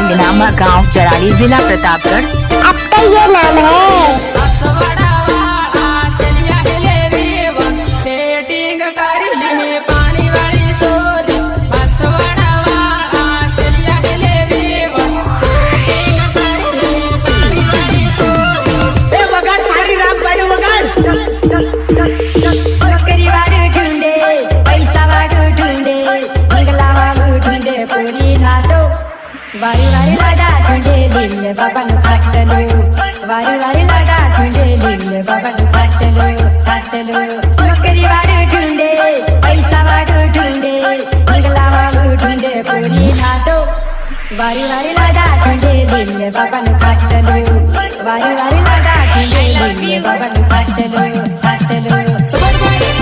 अंगनामा गांव चराली जिला प्रतापगढ़। अब तो ये नाम है। वारी वारी लगा झुंडे लीले बाबा नु खाटलो, वारी वारी लगा झुंडे लीले बाबा नु खाटलो खाटलो। नौकरी वाले ढूंढे, पैसा वाले ढूंढे, बंगला वाले ढूंढे, पूरी खाटो। वारी वारी लगा झुंडे लीले बाबा नु खाटलो, वारी वारी लगा झुंडे लीले बाबा नु खाटलो खाटलो।